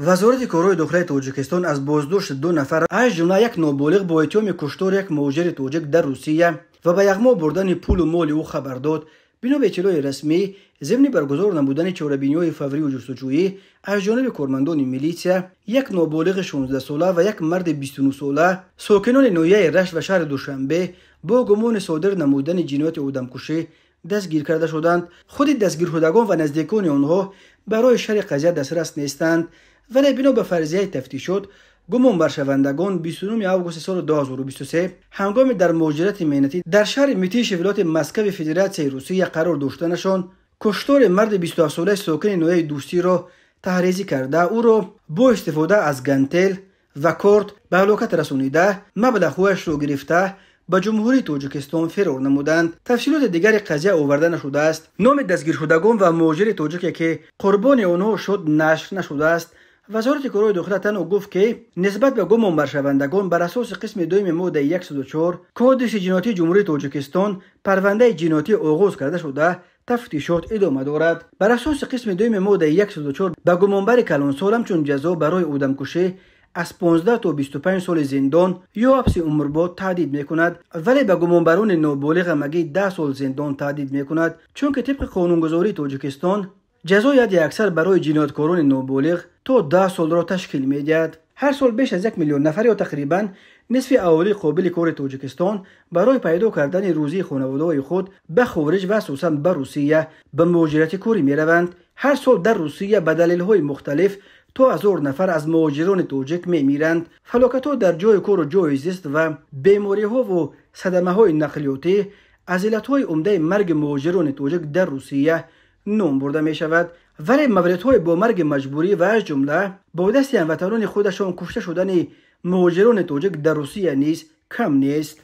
وزارت کارهای داخلی تاجیکستان از بازداشت 2 نفر از جمله یک نابالغ با اتهام کشتار یک مهاجر تاجیک در روسیه و به یغما بردن پول و مال او خبر داد. بنا به اطلاع رسمی ضمن برگزار نمودن چهاربینی‌های فوری و جستجویی از جانب کارمندان میلیسیا، یک نابالغ 16 ساله و یک مرد 29 ساله ساکنان ناحیه رشت و شهر دوشنبه با گمان صادر نمودن جنایت آدمکشی دستگیر کرده شدند. خود دستگیر شدگان و نزدیکان آنها برای شرح قضیه دسترس نیستند، ولی بنا به فرضیه تفتیشات گمان بر شوندگان 29 آگوست سال 2023 هنگام در مهاجرت مهنتی در شهر میتیش ولایت مسکو فدراسیون روسیه قرار داشتنشان کشتار مرد 27 ساله ساکن ناحیه دوستی را تحریزی کرده او را با استفاده از گنتل و کارت به هلاکت رسانیده مبلغ خودش را گرفته به جمهوری تاجیکستان فرار نمودند. تفصیلات دیگر قضیه آورده نشده است. نام دستگیر شدگان و مهاجر تاجیکی که قربانی آنها شد نشر نشده است. وزارت کارهای داخلی تنها گفت که نسبت به گمان بر شوندگان بر اساس قسم 2 ماده 104 کادش جنایتی جمهوری تاجیکستان پرونده جنایتی آغاز کرده شده تفتیشات ادامه دارد. بر اساس قسم 2 ماده 104 به گمانبر کلانسال همچون جزا برای آدمکشی از 15 تا 25 سال زندان یا حبس عمرباد تهدید میکند، ولی به گمانبران نابالغ مگی 10 سال زندان تهدید میکند، چون که طبق قانونگذاری تاجیکستان جزای حد اکثر برای جنایتکاران نابالغ تا 10 سال را تشکیل میدهد. هر سال بیش از 1 میلیون نفر یا تقریبا نصف اهالی قابل کار تاجیکستان برای پیدا کردن روزی خانواده‌های خود به خارج و خصوصا به روسیه به مهاجرت کاری میروند. هر سال در روسیه به دلایل مختلف تا 1000 نفر از مهاجران تاجیک میمیرند. فلاکت‌ها در جای کار و جای زیست و بیماری‌ها و صدمه‌های نقلیاتی از علت‌های عمده مرگ مهاجران تاجیک در روسیه نام برده می شود، ولی موردهای با مرگ مجبوری و از جمله با دست هموطنان خودشان کشته شدن مهاجران تاجیک در روسیه نیز کم نیست.